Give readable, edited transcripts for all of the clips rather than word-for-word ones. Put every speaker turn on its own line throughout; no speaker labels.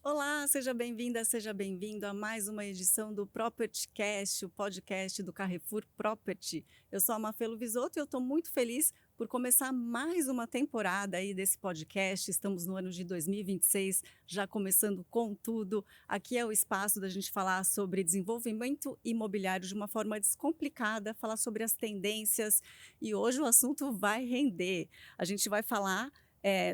Olá, seja bem-vinda, seja bem-vindo a mais uma edição do PropertyCast, o podcast do Carrefour Property. Eu sou a Mafelo Visoto e eu estou muito feliz por começar mais uma temporada aí desse podcast. Estamos no ano de 2026, já começando com tudo. Aqui é o espaço da gente falar sobre desenvolvimento imobiliário de uma forma descomplicada, falar sobre as tendências e hoje o assunto vai render. A gente vai falar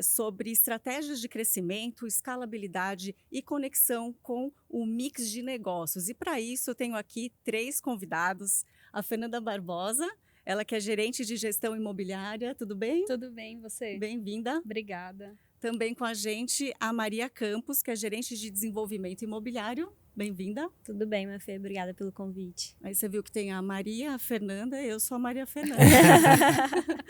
sobre estratégias de crescimento, escalabilidade e conexão com o mix de negócios. E para isso eu tenho aqui três convidados. A Fernanda Barbosa, ela que é gerente de gestão imobiliária, tudo bem?
Tudo bem, você?
Bem-vinda.
Obrigada.
Também com a gente a Maria Campos, que é gerente de desenvolvimento imobiliário. Bem-vinda.
Tudo bem, minha filha, obrigada pelo convite.
Aí você viu que tem a Maria, a Fernanda, eu sou a Maria Fernanda.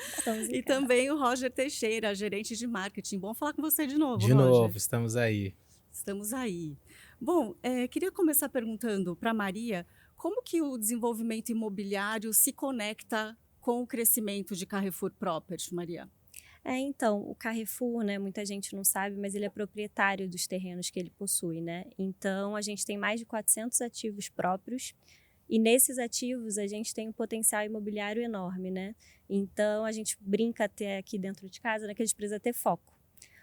Estamos em
E
casa.
também o Roger Teixeira, gerente de marketing. Bom falar com você de novo,
De
Roger.
novo, estamos aí.
Estamos aí. Bom, queria começar perguntando para a Maria como que o desenvolvimento imobiliário se conecta com o crescimento de Carrefour Property, Maria?
Então, o Carrefour, né, muita gente não sabe, mas ele é proprietário dos terrenos que ele possui, né? Então, a gente tem mais de 400 ativos próprios e nesses ativos a gente tem um potencial imobiliário enorme, né? Então, a gente brinca até aqui dentro de casa, né, que a gente precisa ter foco.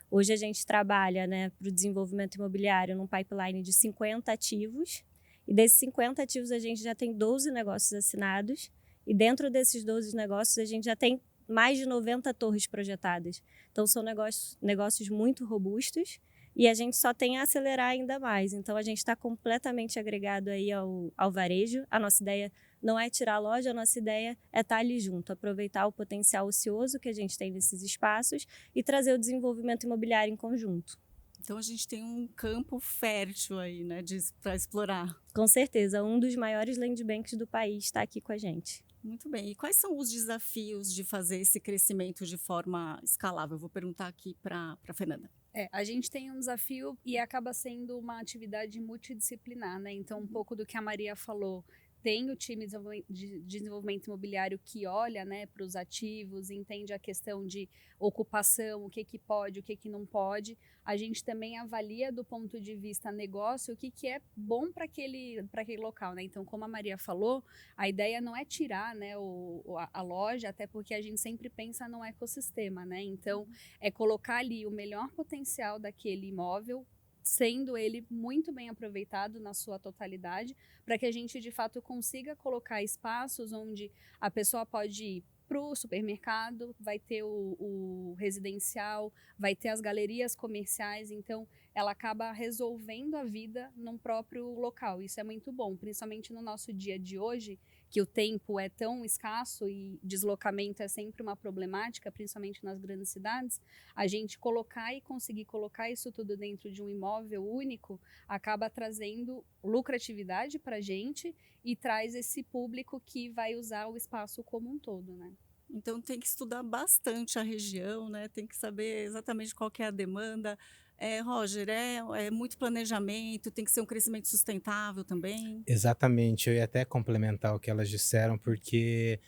Hoje a gente trabalha, né, para o desenvolvimento imobiliário num pipeline de 50 ativos e desses 50 ativos a gente já tem 12 negócios assinados e dentro desses 12 negócios a gente já tem mais de 90 torres projetadas. Então, são negócios muito robustos e a gente só tem a acelerar ainda mais. Então, a gente está completamente agregado aí ao varejo. A nossa ideia não é tirar a loja, a nossa ideia é estar ali junto, aproveitar o potencial ocioso que a gente tem nesses espaços e trazer o desenvolvimento imobiliário em conjunto.
Então a gente tem um campo fértil aí, né, para explorar.
Com certeza, um dos maiores land banks do país está aqui com a gente.
Muito bem. E quais são os desafios de fazer esse crescimento de forma escalável? Eu vou perguntar aqui para a Fernanda.
A gente tem um desafio e acaba sendo uma atividade multidisciplinar, né? Então, um pouco do que a Maria falou, tem o time de desenvolvimento imobiliário que olha, né, para os ativos, entende a questão de ocupação, o que pode, o que não pode. A gente também avalia do ponto de vista negócio o que é bom para aquele local, né? Então, como a Maria falou, a ideia não é tirar, né, a loja, até porque a gente sempre pensa no ecossistema, né? Então, é colocar ali o melhor potencial daquele imóvel, sendo ele muito bem aproveitado na sua totalidade, para que a gente de fato consiga colocar espaços onde a pessoa pode ir para o supermercado, vai ter o residencial, vai ter as galerias comerciais, então ela acaba resolvendo a vida num próprio local. Isso é muito bom, principalmente no nosso dia de hoje, que o tempo é tão escasso e deslocamento é sempre uma problemática, principalmente nas grandes cidades. A gente colocar e conseguir colocar isso tudo dentro de um imóvel único acaba trazendo lucratividade para a gente e traz esse público que vai usar o espaço como um todo, né?
Então tem que estudar bastante a região, né? Tem que saber exatamente qual que é a demanda. Roger, é muito planejamento, tem que ser um crescimento sustentável também.
Exatamente, eu ia até complementar o que elas disseram, porque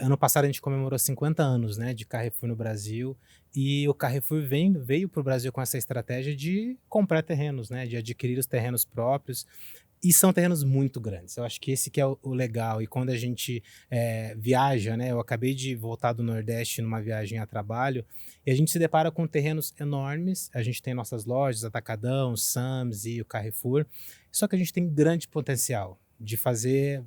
ano passado a gente comemorou 50 anos, né, de Carrefour no Brasil, e o Carrefour veio para o Brasil com essa estratégia de comprar terrenos, né, de adquirir os terrenos próprios. E são terrenos muito grandes. Eu acho que esse que é o legal. E quando a gente viaja, né? Eu acabei de voltar do Nordeste numa viagem a trabalho e a gente se depara com terrenos enormes. A gente tem nossas lojas, Atacadão, Sam's e o Carrefour. Só que a gente tem grande potencial de fazer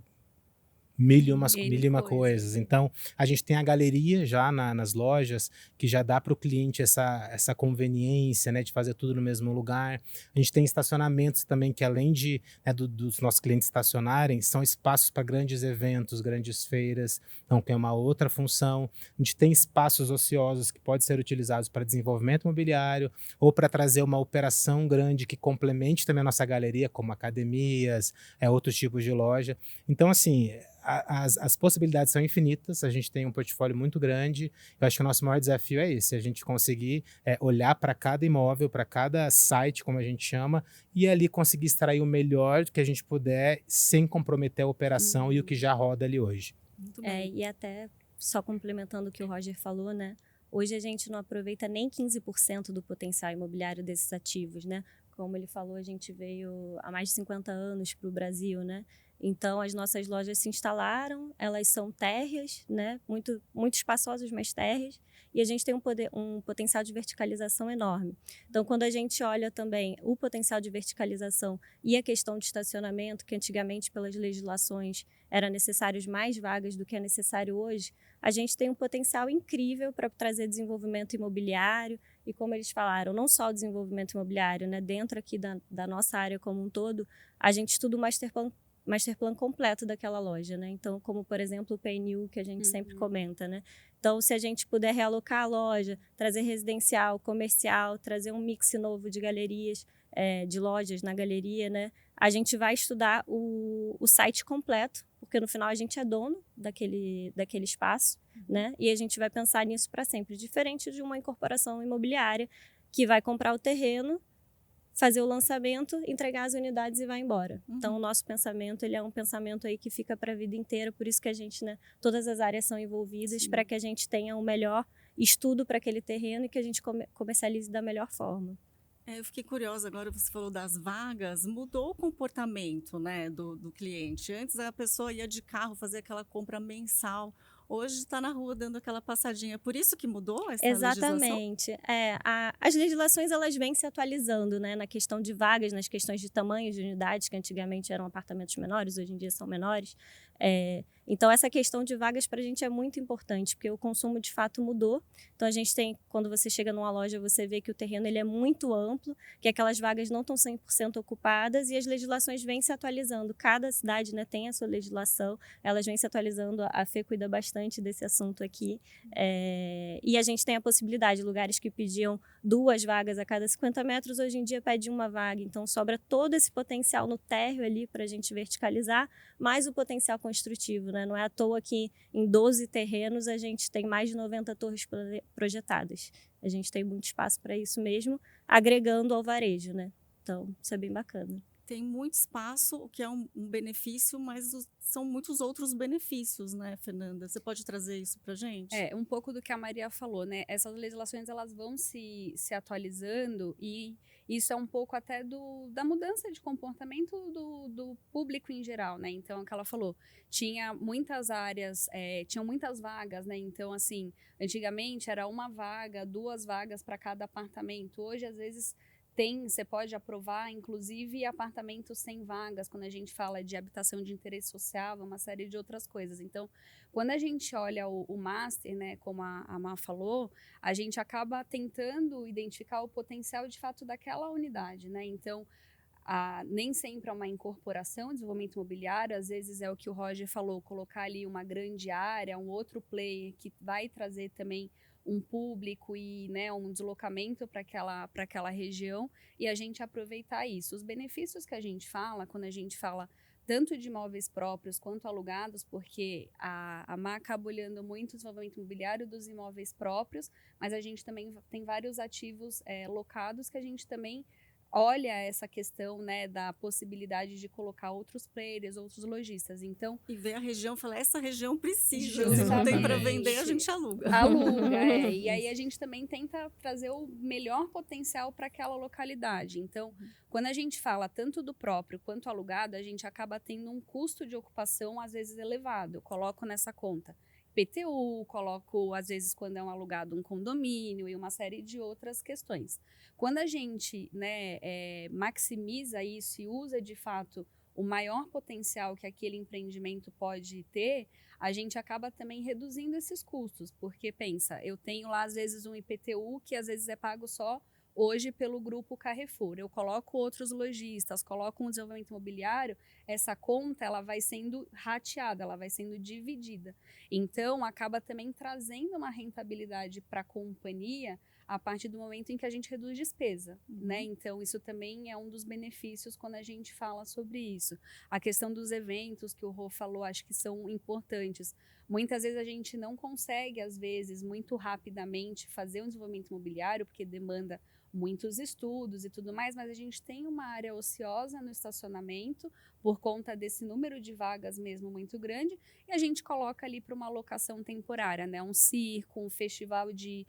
mil e uma coisas. Então, a gente tem a galeria já nas lojas, que já dá para o cliente essa conveniência, né, de fazer tudo no mesmo lugar. A gente tem estacionamentos também, que além de, né, dos nossos clientes estacionarem, são espaços para grandes eventos, grandes feiras, então tem uma outra função. A gente tem espaços ociosos que podem ser utilizados para desenvolvimento imobiliário ou para trazer uma operação grande que complemente também a nossa galeria, como academias, outros tipos de loja. Então, assim, as possibilidades são infinitas, a gente tem um portfólio muito grande. Eu acho que o nosso maior desafio é esse, a gente conseguir olhar para cada imóvel, para cada site, como a gente chama, e ali conseguir extrair o melhor que a gente puder, sem comprometer a operação e o que já roda ali hoje.
Muito bem.
E até só complementando o que o Roger falou, né? Hoje a gente não aproveita nem 15% do potencial imobiliário desses ativos, né? Como ele falou, a gente veio há mais de 50 anos para o Brasil, né? Então, as nossas lojas se instalaram, elas são térreas, né? Muito espaçosas, mas térreas, e a gente tem um potencial de verticalização enorme. Então, quando a gente olha também o potencial de verticalização e a questão de estacionamento, que antigamente, pelas legislações, era necessários mais vagas do que é necessário hoje, a gente tem um potencial incrível para trazer desenvolvimento imobiliário, e como eles falaram, não só o desenvolvimento imobiliário, né? Dentro aqui da nossa área como um todo, a gente estuda o master plan completo daquela loja, né? Então, como, por exemplo, o PNU, que a gente sempre comenta, né? Então, se a gente puder realocar a loja, trazer residencial, comercial, trazer um mix novo de galerias, de lojas na galeria, né? A gente vai estudar o site completo, porque no final a gente é dono daquele espaço, né? E a gente vai pensar nisso para sempre, diferente de uma incorporação imobiliária que vai comprar o terreno, fazer o lançamento, entregar as unidades e vai embora. Então, o nosso pensamento, ele é um pensamento aí que fica para a vida inteira, por isso que a gente, né, todas as áreas são envolvidas para que a gente tenha o melhor estudo para aquele terreno e que a gente comercialize da melhor forma.
Eu fiquei curiosa, agora você falou das vagas, mudou o comportamento, né, do cliente. Antes a pessoa ia de carro fazer aquela compra mensal, hoje está na rua dando aquela passadinha. Por isso que mudou essa legislação?
Exatamente. As legislações, elas vêm se atualizando, né, na questão de vagas, nas questões de tamanhos de unidades, que antigamente eram apartamentos menores, hoje em dia são menores. Então, essa questão de vagas para a gente é muito importante, porque o consumo de fato mudou. Então, a gente tem, quando você chega numa loja, você vê que o terreno ele é muito amplo, que aquelas vagas não estão 100% ocupadas e as legislações vêm se atualizando. Cada cidade, né, tem a sua legislação, elas vêm se atualizando. A Fê cuida bastante desse assunto aqui. E a gente tem a possibilidade, lugares que pediam 2 vagas a cada 50 metros, hoje em dia pede 1 vaga. Então, sobra todo esse potencial no térreo ali para a gente verticalizar, mais o potencial construtivo, né? Não é à toa que em 12 terrenos a gente tem mais de 90 torres projetadas. A gente tem muito espaço para isso mesmo, agregando ao varejo, né? Então, isso é bem bacana.
Tem muito espaço, o que é um benefício, mas são muitos outros benefícios, né, Fernanda? Você pode trazer isso para a gente?
Um pouco do que a Maria falou, né? Essas legislações, elas vão se atualizando e isso é um pouco até da mudança de comportamento do público em geral, né? Então, é o que ela falou, tinha muitas áreas, tinham muitas vagas, né? Então, assim, antigamente era 1 vaga, 2 vagas para cada apartamento. Hoje, às vezes, você pode aprovar, inclusive, apartamentos sem vagas, quando a gente fala de habitação de interesse social, uma série de outras coisas. Então, quando a gente olha o Master, né, como a Má falou, a gente acaba tentando identificar o potencial, de fato, daquela unidade, né? Então, nem sempre é uma incorporação, desenvolvimento imobiliário, às vezes é o que o Roger falou, colocar ali uma grande área, um outro player que vai trazer também um público e, né, um deslocamento para aquela região e a gente aproveitar isso. Os benefícios que a gente fala, quando a gente fala tanto de imóveis próprios quanto alugados, porque a Má acaba olhando muito o desenvolvimento imobiliário dos imóveis próprios, mas a gente também tem vários ativos locados que a gente também olha essa questão, né, da possibilidade de colocar outros players, outros lojistas. Então,
e ver a região, falar, essa região precisa, se não tem para vender, a gente aluga.
Aluga, e aí a gente também tenta trazer o melhor potencial para aquela localidade. Então, quando a gente fala tanto do próprio quanto alugado, a gente acaba tendo um custo de ocupação, às vezes, elevado. Eu coloco nessa conta PTU, coloco, às vezes, quando é um alugado, um condomínio e uma série de outras questões. Quando a gente, né, maximiza isso e usa, de fato, o maior potencial que aquele empreendimento pode ter, a gente acaba também reduzindo esses custos, porque, pensa, eu tenho lá, às vezes, um IPTU que, às vezes, é pago só hoje pelo grupo Carrefour. Eu coloco outros lojistas, coloco um desenvolvimento imobiliário, essa conta ela vai sendo rateada, ela vai sendo dividida. Então, acaba também trazendo uma rentabilidade para a companhia a partir do momento em que a gente reduz despesa, né? Então, isso também é um dos benefícios quando a gente fala sobre isso. A questão dos eventos que o Rô falou, acho que são importantes. Muitas vezes a gente não consegue, às vezes, muito rapidamente fazer um desenvolvimento imobiliário, porque demanda muitos estudos e tudo mais, mas a gente tem uma área ociosa no estacionamento por conta desse número de vagas mesmo muito grande, e a gente coloca ali para uma locação temporária, né? Um circo, um festival de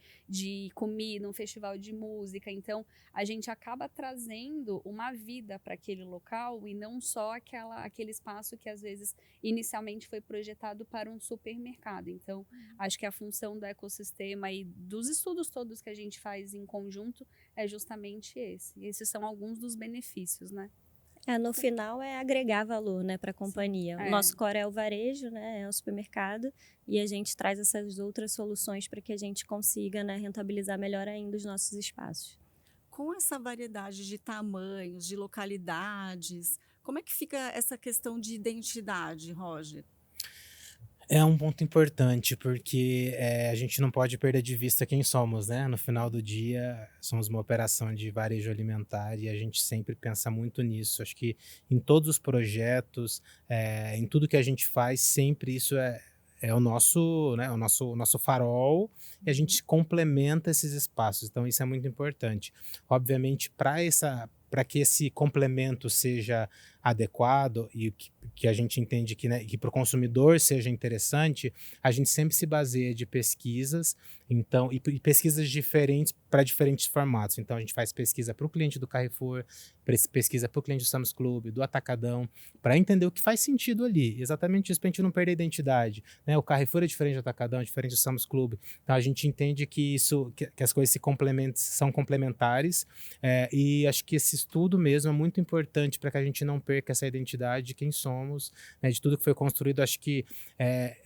comida, um festival de música. Então, a gente acaba trazendo uma vida para aquele local e não só aquele espaço que às vezes inicialmente foi projetado para um supermercado. Então, acho que a função do ecossistema e dos estudos todos que a gente faz em conjunto é justamente esse. Esses são alguns dos benefícios, né?
No final é agregar valor, né, para a companhia. O nosso core é o varejo, né, é o supermercado, e a gente traz essas outras soluções para que a gente consiga, né, rentabilizar melhor ainda os nossos espaços.
Com essa variedade de tamanhos, de localidades, como é que fica essa questão de identidade, Roger?
É um ponto importante, porque a gente não pode perder de vista quem somos, né? No final do dia, somos uma operação de varejo alimentar e a gente sempre pensa muito nisso. Acho que em todos os projetos, em tudo que a gente faz, sempre isso é o nosso, né, o nosso farol, e a gente complementa esses espaços. Então, isso é muito importante. Obviamente, para que esse complemento seja adequado e que a gente entende que, né, que para o consumidor seja interessante, a gente sempre se baseia de pesquisas, então, e pesquisas diferentes para diferentes formatos. Então, a gente faz pesquisa para o cliente do Carrefour, pesquisa para o cliente do Sam's Club, do Atacadão, para entender o que faz sentido ali. Exatamente isso, para a gente não perder a identidade, né? O Carrefour é diferente do Atacadão, é diferente do Sam's Club. Então, a gente entende que que as coisas são complementares, e acho que esse estudo mesmo é muito importante para que a gente não perca essa identidade de quem somos, né, de tudo que foi construído. Acho que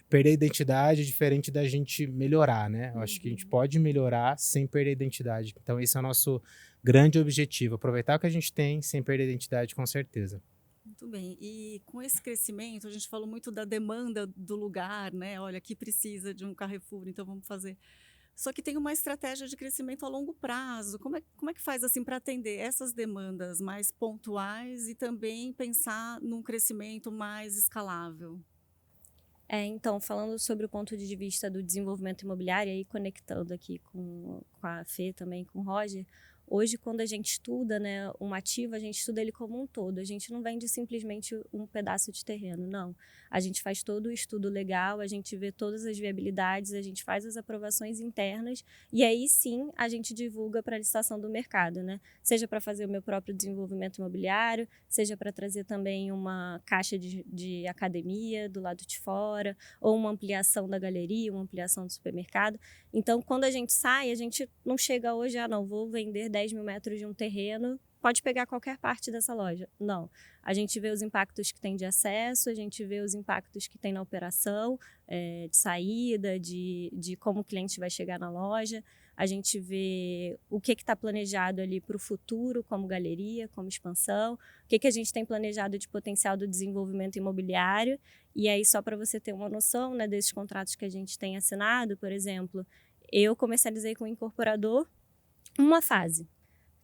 perder a identidade é diferente da gente melhorar, né? Eu acho que a gente pode melhorar sem perder a identidade. Então, esse é o nosso grande objetivo, aproveitar o que a gente tem sem perder a identidade, com certeza.
Muito bem. E com esse crescimento, a gente falou muito da demanda do lugar, né? Olha, aqui precisa de um Carrefour, então vamos fazer. Só que tem uma estratégia de crescimento a longo prazo. Como é que faz assim para atender essas demandas mais pontuais e também pensar num crescimento mais escalável?
Então, falando sobre o ponto de vista do desenvolvimento imobiliário, aí conectando aqui com a Fê também, com o Roger, hoje quando a gente estuda, né, um ativo, a gente estuda ele como um todo. A gente não vende simplesmente um pedaço de terreno, não. A gente faz todo o estudo legal, a gente vê todas as viabilidades, a gente faz as aprovações internas e aí sim a gente divulga para a licitação do mercado, né? Seja para fazer o meu próprio desenvolvimento imobiliário, seja para trazer também uma caixa de academia do lado de fora, ou uma ampliação da galeria, uma ampliação do supermercado. Então, quando a gente sai, a gente não chega hoje, não, vou vender 10 mil metros de um terreno, pode pegar qualquer parte dessa loja. Não. A gente vê os impactos que tem de acesso, a gente vê os impactos que tem na operação, de saída, de como o cliente vai chegar na loja. A gente vê o que está planejado ali para o futuro, como galeria, como expansão, o que a gente tem planejado de potencial do desenvolvimento imobiliário. E aí, só para você ter uma noção, né, desses contratos que a gente tem assinado, por exemplo, eu comercializei com o incorporador uma fase.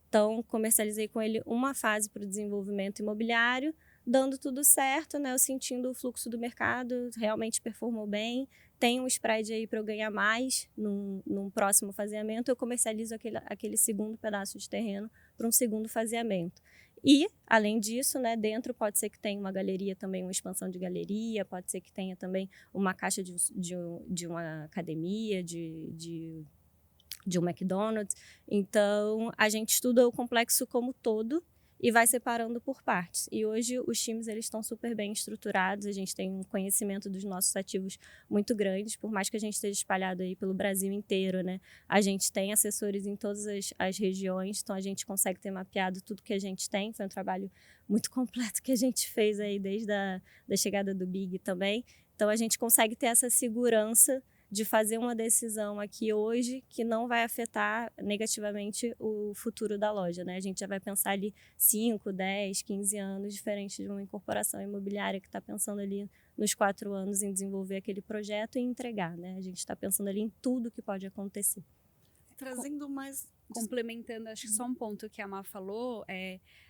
Então, comercializei com ele uma fase para o desenvolvimento imobiliário, dando tudo certo, né? Eu sentindo o fluxo do mercado, realmente performou bem, tem um spread aí para eu ganhar mais num próximo faseamento, eu comercializo aquele segundo pedaço de terreno para um segundo faseamento. E, além disso, né, dentro pode ser que tenha uma galeria também, uma expansão de galeria, pode ser que tenha também uma caixa de uma academia, de um McDonald's. Então, a gente estuda o complexo como todo e vai separando por partes. E hoje os times eles estão super bem estruturados, a gente tem um conhecimento dos nossos ativos muito grande, por mais que a gente esteja espalhado aí pelo Brasil inteiro, né? A gente tem assessores em todas as regiões, então a gente consegue ter mapeado tudo que a gente tem. Foi um trabalho muito completo que a gente fez aí desde a da chegada do Big também. Então a gente consegue ter essa segurança de fazer uma decisão aqui hoje que não vai afetar negativamente o futuro da loja, né? A gente já vai pensar ali 5, 10, 15 anos, diferente de uma incorporação imobiliária que está pensando ali nos 4 anos em desenvolver aquele projeto e entregar, né? A gente está pensando ali em tudo que pode acontecer.
Trazendo mais...
Complementando, acho que só um ponto que a Má falou,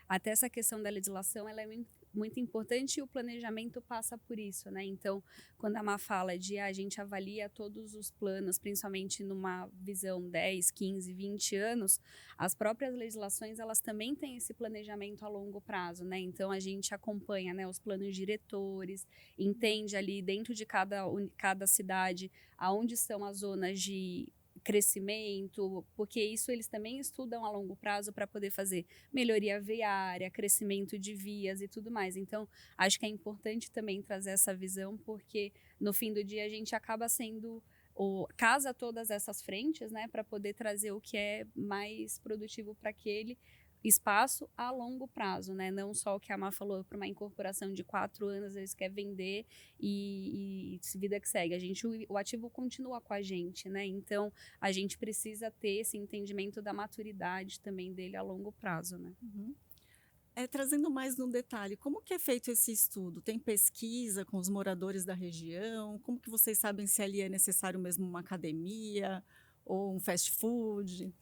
até essa questão da legislação, ela é muito importante e o planejamento passa por isso, né? Então, quando a Má fala de a gente avalia todos os planos, principalmente numa visão 10, 15, 20 anos, as próprias legislações, elas também têm esse planejamento a longo prazo, né? Então, a gente acompanha, né, os planos diretores, entende ali dentro de cada cidade aonde estão as zonas de crescimento, porque isso eles também estudam a longo prazo para poder fazer melhoria viária, crescimento de vias e tudo mais. Então, acho que é importante também trazer essa visão, porque no fim do dia a gente acaba sendo casa todas essas frentes, né, para poder trazer o que é mais produtivo para aquele espaço a longo prazo, né? Não só o que a Má falou, para uma incorporação de 4 anos, eles querem vender e vida que segue. O ativo continua com a gente, né? Então, a gente precisa ter esse entendimento da maturidade também dele a longo prazo, né?
Uhum. Trazendo mais no detalhe, como que é feito esse estudo? Tem pesquisa com os moradores da região? Como que vocês sabem se ali é necessário mesmo uma academia ou um fast food?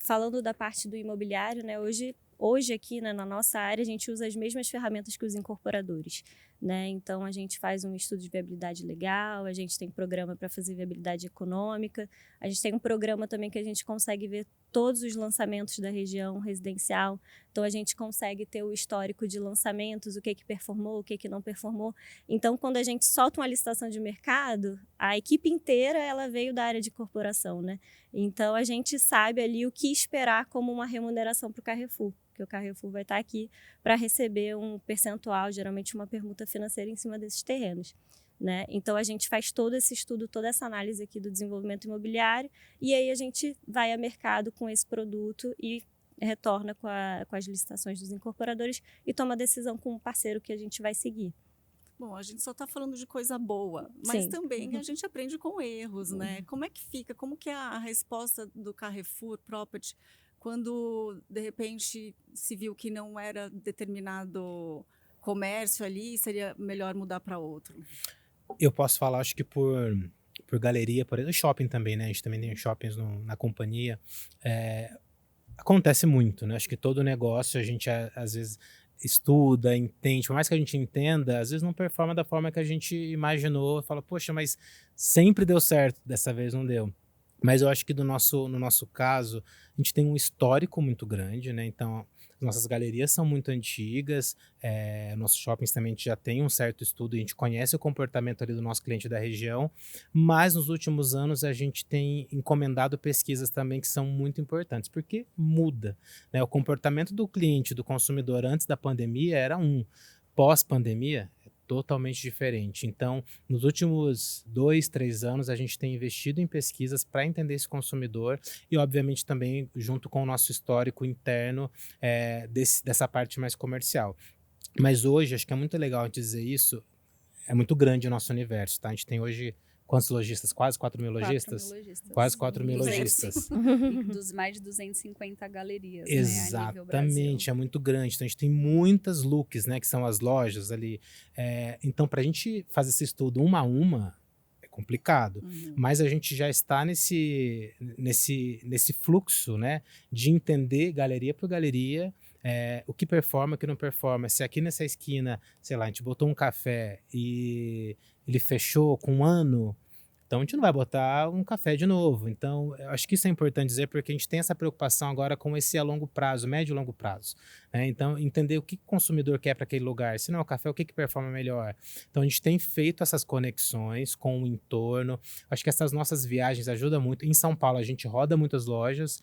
Falando da parte do imobiliário, né, hoje aqui, né, na nossa área, a gente usa as mesmas ferramentas que os incorporadores, né? Então, a gente faz um estudo de viabilidade legal, a gente tem programa para fazer viabilidade econômica, a gente tem um programa também que a gente consegue ver todos os lançamentos da região residencial, então a gente consegue ter o histórico de lançamentos, o que performou, o que não performou. Então, quando a gente solta uma licitação de mercado, a equipe inteira ela veio da área de corporação, né? Então, a gente sabe ali o que esperar como uma remuneração para o Carrefour, porque o Carrefour vai estar aqui para receber um percentual, geralmente uma permuta financeira em cima desses terrenos, né? Então, a gente faz todo esse estudo, toda essa análise aqui do desenvolvimento imobiliário e aí a gente vai a mercado com esse produto e retorna com as licitações dos incorporadores e toma a decisão com o parceiro que a gente vai seguir.
Bom, a gente só está falando de coisa boa, mas
Sim.
também a gente aprende com erros, né? Como é que fica? Como que é a resposta do Carrefour Property quando, de repente, se viu que não era determinado comércio ali, seria melhor mudar para outro?
Eu posso falar, acho que por galeria, por exemplo, shopping também, né? A gente também tem shoppings na companhia. Acontece muito, né? Acho que todo negócio a gente às vezes estuda, entende, por mais que a gente entenda, às vezes não performa da forma que a gente imaginou, fala, poxa, mas sempre deu certo, dessa vez não deu. Mas eu acho que no nosso caso, a gente tem um histórico muito grande, né? Então, as nossas galerias são muito antigas, nossos shoppings também a gente já tem um certo estudo, a gente conhece o comportamento ali do nosso cliente da região, mas nos últimos anos a gente tem encomendado pesquisas também que são muito importantes, porque muda, né? O comportamento do cliente, do consumidor antes da pandemia era pós-pandemia, totalmente diferente. Então, nos últimos 2, 3 anos, a gente tem investido em pesquisas para entender esse consumidor e, obviamente, também junto com o nosso histórico interno dessa parte mais comercial. Mas hoje, acho que é muito legal dizer isso, é muito grande o nosso universo, tá? A gente tem hoje quantos lojistas? Quase 4.000 lojistas?
4.000 lojistas.
Quase 4.000 lojistas.
Dos mais de 250 galerias,
Exatamente,
né, a nível Brasil.
é muito grande. Então, a gente tem muitas looks, né, que são as lojas ali. Então, para a gente fazer esse estudo uma a uma, é complicado. Mas a gente já está nesse fluxo, né, de entender galeria por galeria, o que performa, o que não performa. Se aqui nessa esquina, sei lá, a gente botou um café e ele fechou com 1 ano, então a gente não vai botar um café de novo. Então, eu acho que isso é importante dizer, porque a gente tem essa preocupação agora com esse a longo prazo, médio e longo prazo, né? Então, entender o que o consumidor quer para aquele lugar. Se não é o café, o que performa melhor? Então, a gente tem feito essas conexões com o entorno. Acho que essas nossas viagens ajudam muito. Em São Paulo, a gente roda muitas lojas.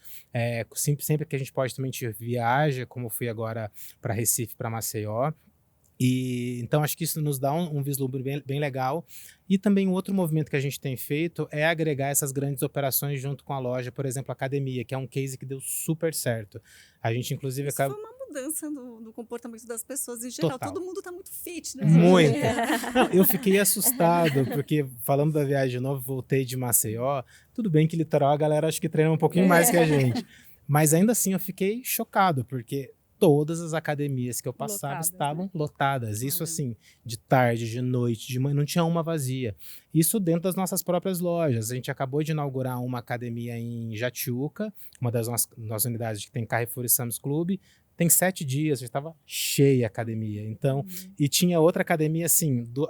Sempre que a gente pode, também a gente viaja, como eu fui agora para Recife, para Maceió. Então, acho que isso nos dá um vislumbre bem legal. E também um outro movimento que a gente tem feito é agregar essas grandes operações junto com a loja, por exemplo, a academia, que é um case que deu super certo. A gente, inclusive...
Isso foi uma mudança do comportamento das pessoas em geral.
Total.
Todo mundo está muito fit, né?
Muito. Não, eu fiquei assustado, porque falando da viagem de novo, voltei de Maceió. Tudo bem que litoral a galera acho que treina um pouquinho mais que a gente. Mas ainda assim eu fiquei chocado, porque todas as academias que eu passava estavam lotadas. Isso assim, de tarde, de noite, de manhã, não tinha uma vazia. Isso dentro das nossas próprias lojas. A gente acabou de inaugurar uma academia em Jatiuca, uma das nossas unidades que tem Carrefour e Sam's Club. tem 7 dias, já estava cheia a academia. Então, e tinha outra academia assim, do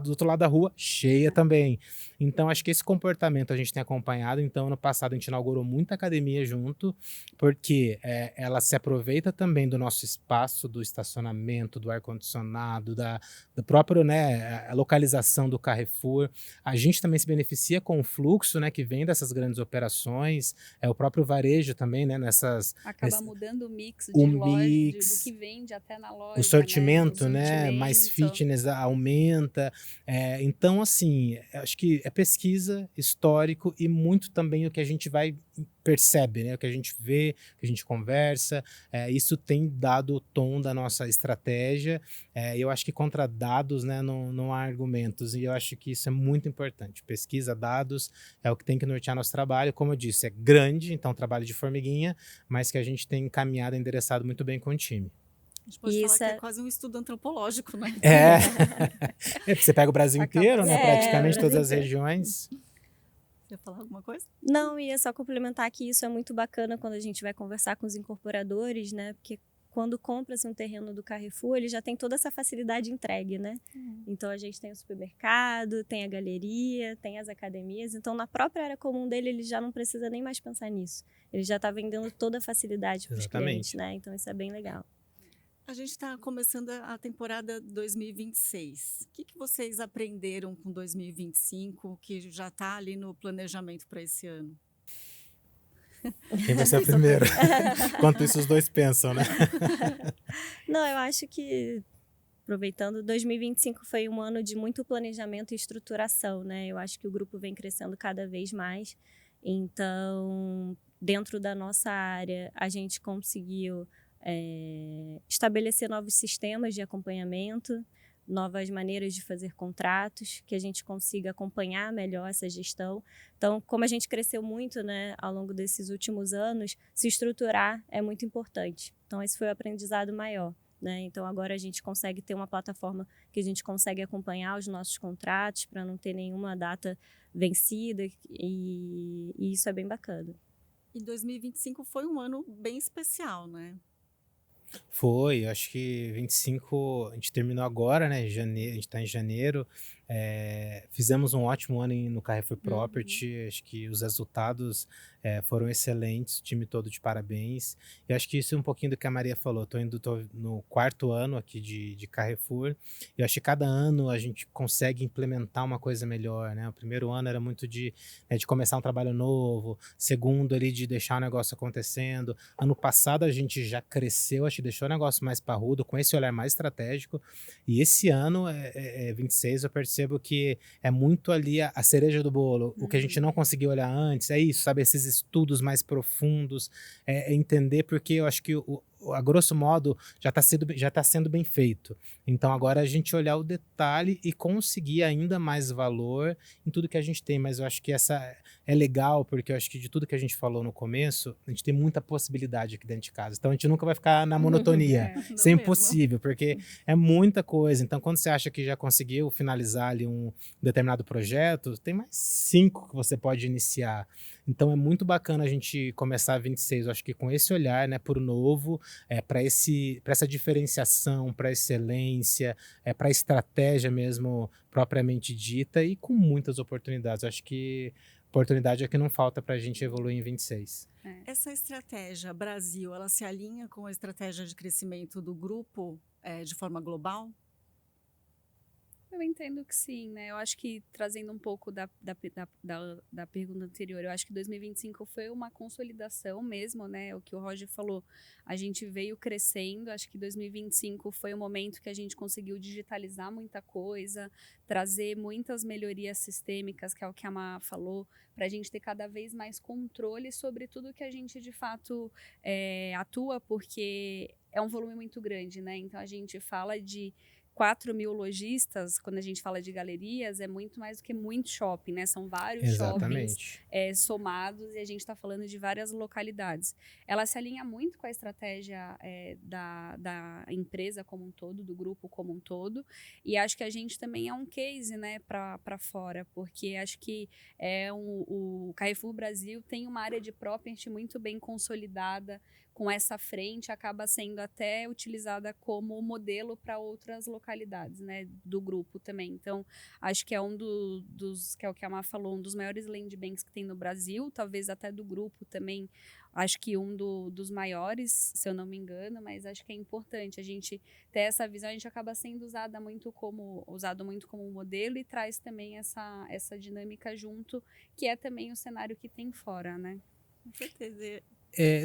outro lado da rua, cheia também. Então, acho que esse comportamento a gente tem acompanhado. Então, ano passado a gente inaugurou muita academia junto, porque ela se aproveita também do nosso espaço, do estacionamento, do ar-condicionado, do próprio, né, a localização do Carrefour. A gente também se beneficia com o fluxo, né, que vem dessas grandes operações, o próprio varejo também, né,
Acaba mudando o mix
o
de loja,
mix,
do que vende até na loja,
o sortimento,
né?
né, mais fitness aumenta. Então, assim, acho que é pesquisa, histórico e muito também o que a gente percebe, né, o que a gente vê, o que a gente conversa. Isso tem dado o tom da nossa estratégia. Eu acho que contra dados, né, não há argumentos, e eu acho que isso é muito importante. Pesquisa, dados, é o que tem que nortear nosso trabalho. Como eu disse, é grande, então trabalho de formiguinha, mas que a gente tem encaminhado, endereçado muito bem com o time.
A gente pode falar que é quase um estudo antropológico, né?
Você pega o Brasil inteiro, né, praticamente todas as
inteiro.
regiões.
Quer falar alguma coisa?
Não, ia só complementar que isso é muito bacana quando a gente vai conversar com os incorporadores, né? Porque quando compra-se um terreno do Carrefour, ele já tem toda essa facilidade entregue, né? Então, a gente tem o supermercado, tem a galeria, tem as academias. Então, na própria área comum dele, ele já não precisa nem mais pensar nisso. Ele já está vendendo toda a facilidade para os clientes, né? Então, isso é bem legal.
A gente está começando a temporada 2026. O que vocês aprenderam com 2025, que já está ali no planejamento para esse ano?
Quem vai ser o primeiro? Enquanto isso, os dois pensam, né?
Não, eu acho que, aproveitando, 2025 foi um ano de muito planejamento e estruturação, né? Eu acho que o grupo vem crescendo cada vez mais. Então, dentro da nossa área, a gente conseguiu estabelecer novos sistemas de acompanhamento, novas maneiras de fazer contratos, que a gente consiga acompanhar melhor essa gestão. Então, como a gente cresceu muito, né, ao longo desses últimos anos, se estruturar é muito importante. Então, esse foi o aprendizado maior, né? Então, agora a gente consegue ter uma plataforma que a gente consegue acompanhar os nossos contratos para não ter nenhuma data vencida, e isso é bem bacana.
E 2025 foi um ano bem especial, né?
Foi, acho que 25, a gente terminou agora, né? Janeiro, a gente está em janeiro. Fizemos um ótimo ano no Carrefour Property. Acho que os resultados foram excelentes, o time todo de parabéns. E acho que isso é um pouquinho do que a Maria falou. Tô no 4º ano aqui de Carrefour. E acho que cada ano a gente consegue implementar uma coisa melhor, né? O primeiro ano era muito de começar um trabalho novo. Segundo ali de deixar o negócio acontecendo. Ano passado a gente já cresceu, acho que deixou o negócio mais parrudo, com esse olhar mais estratégico. E esse ano, 26, eu percebo que é muito ali a cereja do bolo. O que a gente não conseguiu olhar antes, é isso, sabe? Esses estudos mais profundos, entender, porque eu acho que a grosso modo já está sendo bem feito. Então agora a gente olhar o detalhe e conseguir ainda mais valor em tudo que a gente tem. Mas eu acho que essa é legal, porque eu acho que de tudo que a gente falou no começo, a gente tem muita possibilidade aqui dentro de casa. Então a gente nunca vai ficar na monotonia. Isso é impossível, porque é muita coisa. Então quando você acha que já conseguiu finalizar ali um determinado projeto, tem mais 5 que você pode iniciar. Então é muito bacana a gente começar a 26, eu acho que com esse olhar, né, por novo, para essa diferenciação, para excelência, para a estratégia mesmo propriamente dita, e com muitas oportunidades. Eu acho que oportunidade é que não falta para a gente evoluir em 26.
Essa estratégia Brasil, ela se alinha com a estratégia de crescimento do grupo de forma global?
Eu entendo que sim, né? Eu acho que, trazendo um pouco da pergunta anterior, eu acho que 2025 foi uma consolidação mesmo, né? O que o Roger falou, a gente veio crescendo, acho que 2025 foi o momento que a gente conseguiu digitalizar muita coisa, trazer muitas melhorias sistêmicas, que é o que a Má falou, para a gente ter cada vez mais controle sobre tudo que a gente, de fato, atua, porque é um volume muito grande, né? Então, a gente fala de 4.000 lojistas, quando a gente fala de galerias, é muito mais do que muito shopping, né? São vários shoppings somados, e a gente está falando de várias localidades. Ela se alinha muito com a estratégia da empresa como um todo, do grupo como um todo, e acho que a gente também é um case, né, para fora, porque acho que o Carrefour Brasil tem uma área de property muito bem consolidada, com essa frente acaba sendo até utilizada como modelo para outras localidades, né, do grupo também. Então, acho que é dos, que é o que a Má falou, um dos maiores land banks que tem no Brasil, talvez até do grupo também, acho que dos maiores, se eu não me engano, mas acho que é importante a gente ter essa visão, a gente acaba sendo usado muito como modelo e traz também essa dinâmica junto, que é também o cenário que tem fora, né?
Com certeza.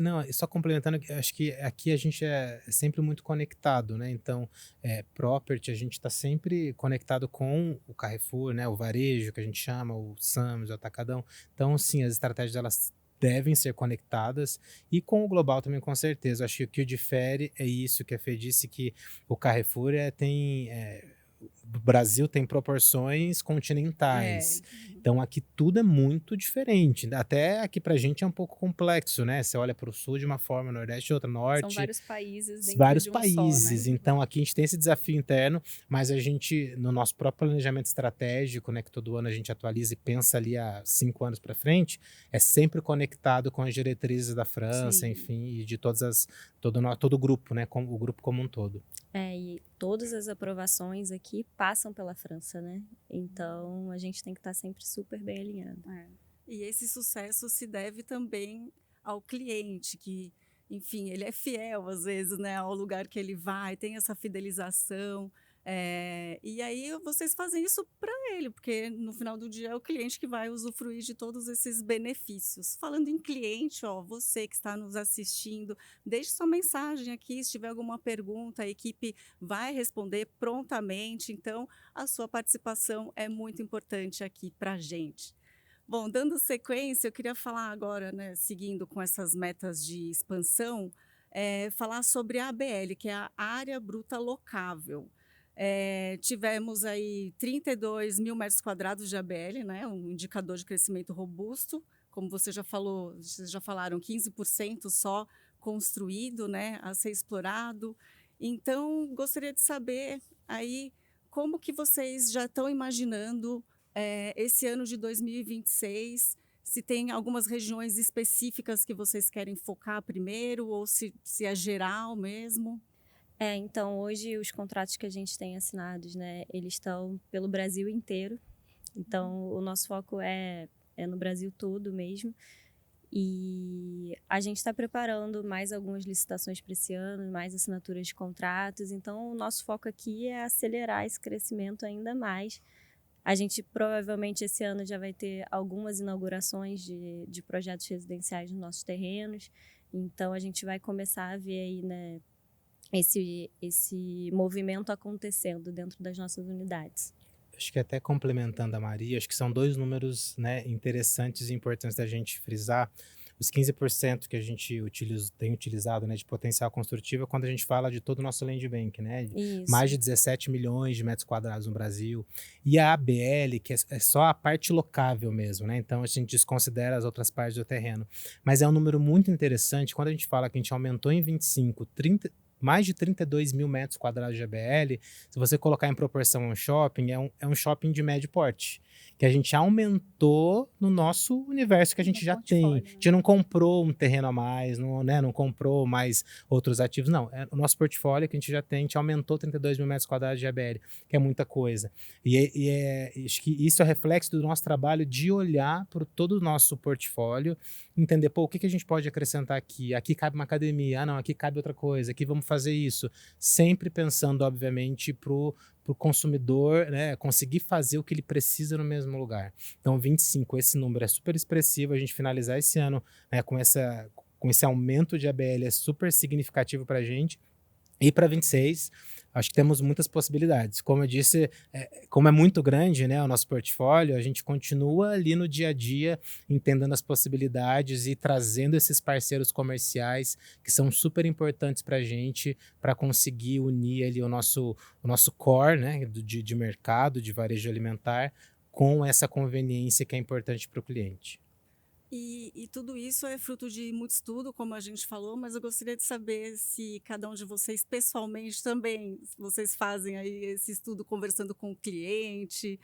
Não, só complementando, acho que aqui a gente é sempre muito conectado, né? Então, property, a gente está sempre conectado com o Carrefour, né? O varejo, que a gente chama, o Sams, o Atacadão. Então, sim, as estratégias, elas devem ser conectadas, e com o global também, com certeza. Acho que o que o difere é isso que a Fê disse, que o Carrefour o Brasil tem proporções continentais. Então aqui tudo é muito diferente. Até aqui pra gente é um pouco complexo, né? Você olha para o sul de uma forma, Nordeste de outra, Norte.
São vários países dentro
vários
de um
países.
só, né?
Então aqui a gente tem esse desafio interno, mas a gente, no nosso próprio planejamento estratégico, né, que todo ano a gente atualiza e pensa ali há 5 anos para frente, é sempre conectado com as diretrizes da França,
Sim.
enfim, e de todo o grupo, né? O grupo como um todo.
E todas as aprovações aqui passam pela França, né? Então, a gente tem que estar sempre super bem alinhado.
E esse sucesso se deve também ao cliente, que, enfim, ele é fiel, às vezes, né, ao lugar que ele vai, tem essa fidelização. E aí vocês fazem isso para ele, porque no final do dia é o cliente que vai usufruir de todos esses benefícios. Falando em cliente, ó, você que está nos assistindo, deixe sua mensagem aqui, se tiver alguma pergunta, a equipe vai responder prontamente. Então, a sua participação é muito importante aqui para a gente. Bom, dando sequência, eu queria falar agora, né, seguindo com essas metas de expansão, falar sobre a ABL, que é a Área Bruta Locável. Tivemos aí 32 mil metros quadrados de ABL, né, um indicador de crescimento robusto, como você já falou, vocês já falaram, 15% só construído, né, a ser explorado. Então, gostaria de saber aí como que vocês já estão imaginando esse ano de 2026, se tem algumas regiões específicas que vocês querem focar primeiro, ou se é geral mesmo?
Então, hoje os contratos que a gente tem assinados, né, eles estão pelo Brasil inteiro. Então, o nosso foco é no Brasil todo mesmo. E a gente está preparando mais algumas licitações para esse ano, mais assinaturas de contratos. Então, o nosso foco aqui é acelerar esse crescimento ainda mais. A gente provavelmente esse ano já vai ter algumas inaugurações de projetos residenciais nos nossos terrenos. Então, a gente vai começar a ver aí, né, esse movimento acontecendo dentro das nossas unidades.
Acho que até complementando a Maria, acho que são 2 números, né, interessantes e importantes da gente frisar. Os 15% que a gente tem utilizado, né, de potencial construtivo é quando a gente fala de todo o nosso land bank, né?
Isso.
Mais de 17 milhões de metros quadrados no Brasil. E a ABL, que é só a parte locável mesmo, né? Então a gente desconsidera as outras partes do terreno. Mas é um número muito interessante. Quando a gente fala que a gente aumentou em 25, mais de 32 mil metros quadrados de ABL, se você colocar em proporção a um shopping, é um shopping de médio porte, que a gente aumentou no nosso universo que a gente já tem. A gente não comprou um terreno a mais, não comprou mais outros ativos, não. É o nosso portfólio que a gente já tem, a gente aumentou 32 mil metros quadrados de ABL, que é muita coisa. Acho que isso é reflexo do nosso trabalho de olhar para todo o nosso portfólio, entender, o que a gente pode acrescentar aqui? Aqui cabe uma academia, não, aqui cabe outra coisa, aqui vamos fazer isso. Sempre pensando, obviamente, para o consumidor, né, conseguir fazer o que ele precisa no mesmo lugar. Então, 25, esse número é super expressivo. A gente finalizar esse ano, né, com esse aumento de ABL é super significativo para a gente. E para 26, acho que temos muitas possibilidades. Como eu disse, como é muito grande, né, o nosso portfólio, a gente continua ali no dia a dia, entendendo as possibilidades e trazendo esses parceiros comerciais que são super importantes para a gente, para conseguir unir ali o nosso core, né, de mercado, de varejo alimentar, com essa conveniência que é importante para o cliente.
E tudo isso é fruto de muito estudo, como a gente falou, mas eu gostaria de saber se cada um de vocês, pessoalmente, também, vocês fazem aí esse estudo conversando com o cliente,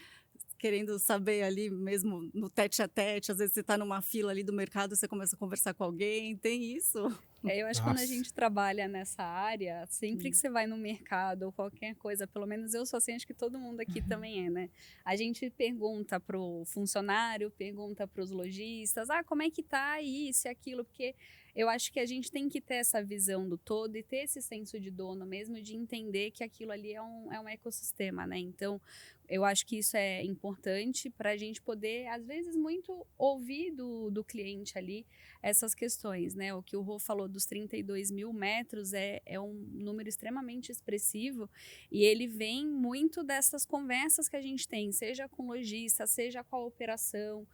querendo saber ali mesmo no tete a tete, às vezes você está numa fila ali do mercado, você começa a conversar com alguém, tem isso?
Eu acho que quando a gente trabalha nessa área, sempre que você vai no mercado ou qualquer coisa, pelo menos eu sou assim, acho que todo mundo aqui também é, né? A gente pergunta pro funcionário, pergunta pros lojistas, como é que tá isso e aquilo, porque eu acho que a gente tem que ter essa visão do todo e ter esse senso de dono mesmo, de entender que aquilo ali é um ecossistema, né? Então, eu acho que isso é importante para a gente poder, às vezes, muito ouvir do cliente ali essas questões, né? O que o Rô falou dos 32 mil metros é um número extremamente expressivo e ele vem muito dessas conversas que a gente tem, seja com o lojista, seja com a operação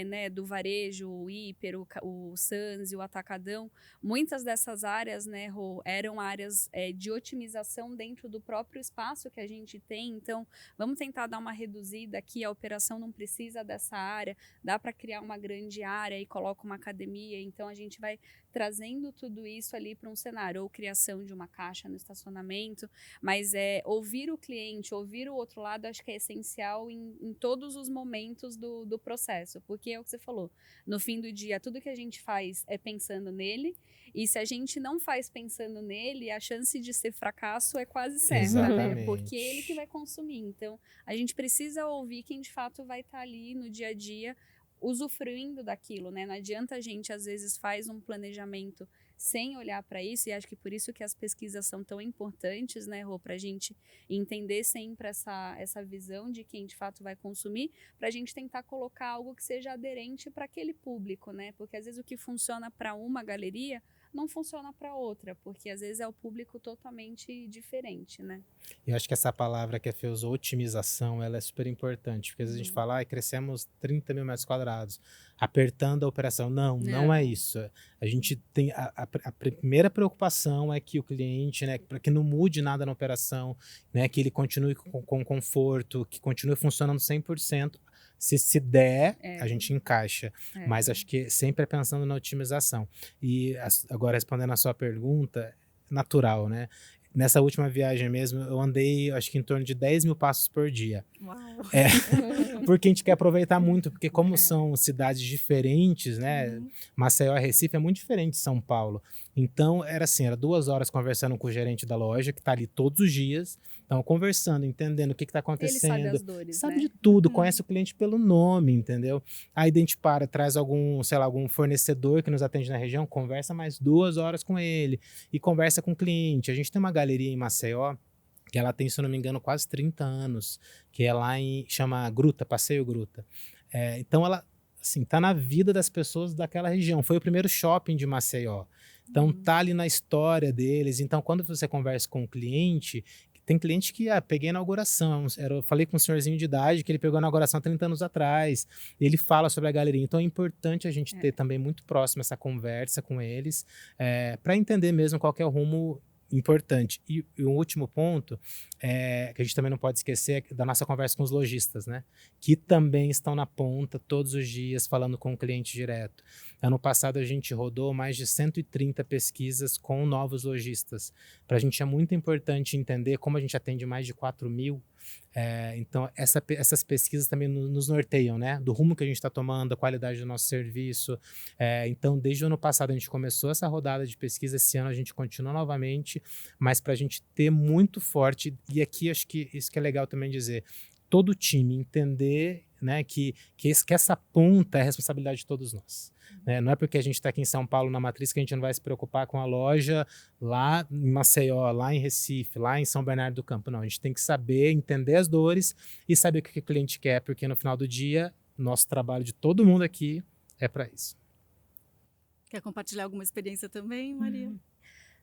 né, do varejo, o hiper, o Sans e o atacadão. Muitas dessas áreas, né, Rô, eram áreas de otimização dentro do próprio espaço que a gente tem, então vamos tentar dar uma reduzida aqui, a operação não precisa dessa área, dá para criar uma grande área e coloca uma academia, então a gente vai trazendo tudo isso ali para um cenário, ou criação de uma caixa no estacionamento, mas ouvir o cliente, ouvir o outro lado, acho que é essencial em todos os momentos do processo, porque é o que você falou, no fim do dia, tudo que a gente faz é pensando nele, e se a gente não faz pensando nele, a chance de ser fracasso é quase certa, né? Porque é ele que vai consumir. Então, a gente precisa ouvir quem de fato vai estar ali no dia a dia usufruindo daquilo, né? Não adianta a gente, às vezes, faz um planejamento sem olhar para isso, e acho que por isso que as pesquisas são tão importantes, né, Rô, para a gente entender sempre essa visão de quem de fato vai consumir, para a gente tentar colocar algo que seja aderente para aquele público, né? Porque às vezes o que funciona para uma galeria não funciona para outra, porque às vezes é o público totalmente diferente, né?
Eu acho que essa palavra que a Fê usou, otimização, ela é super importante, porque às vezes a gente fala, crescemos 30 mil metros quadrados, apertando a operação. Não é isso. A gente tem, a primeira preocupação é que o cliente, né, para que não mude nada na operação, né, que ele continue com conforto, que continue funcionando 100%. Se der, a gente encaixa. Mas acho que sempre é pensando na otimização. E agora, respondendo a sua pergunta, natural, né? Nessa última viagem mesmo, eu andei, acho que em torno de 10 mil passos por dia.
Uau!
Porque a gente quer aproveitar muito, porque como são cidades diferentes, né? Maceió e Recife é muito diferente de São Paulo. Então, era 2 horas conversando com o gerente da loja, que está ali todos os dias. Então, conversando, entendendo o que está acontecendo.
Ele sabe as dores,
sabe
né?
de tudo, conhece o cliente pelo nome, entendeu? Aí a gente traz algum fornecedor que nos atende na região, conversa mais 2 horas com ele e conversa com o cliente. A gente tem uma galeria em Maceió, que ela tem, se eu não me engano, quase 30 anos, que é lá chama Gruta, Passeio Gruta. Então ela, assim, tá na vida das pessoas daquela região. Foi o primeiro shopping de Maceió. Então tá ali na história deles. Então quando você conversa com o cliente, tem cliente que, peguei a inauguração, eu falei com um senhorzinho de idade que ele pegou a inauguração há 30 anos atrás, ele fala sobre a galeria, então é importante a gente ter também muito próximo essa conversa com eles, para entender mesmo qual que é o rumo importante. E um último ponto, que a gente também não pode esquecer, é da nossa conversa com os lojistas, né? Que também estão na ponta todos os dias falando com o cliente direto. Ano passado a gente rodou mais de 130 pesquisas com novos lojistas. Para a gente é muito importante entender como a gente atende mais de 4 mil. Então essas pesquisas também nos norteiam, né? Do rumo que a gente está tomando, a qualidade do nosso serviço. Então desde o ano passado a gente começou essa rodada de pesquisa, esse ano a gente continua novamente, mas para a gente ter muito forte, e aqui acho que isso que é legal também dizer, todo o time entender, né, que essa ponta é a responsabilidade de todos nós. Né? Não é porque a gente está aqui em São Paulo, na Matriz, que a gente não vai se preocupar com a loja lá em Maceió, lá em Recife, lá em São Bernardo do Campo. Não, a gente tem que saber, entender as dores e saber o que o cliente quer, porque no final do dia, nosso trabalho de todo mundo aqui é para isso.
Quer compartilhar alguma experiência também, Maria?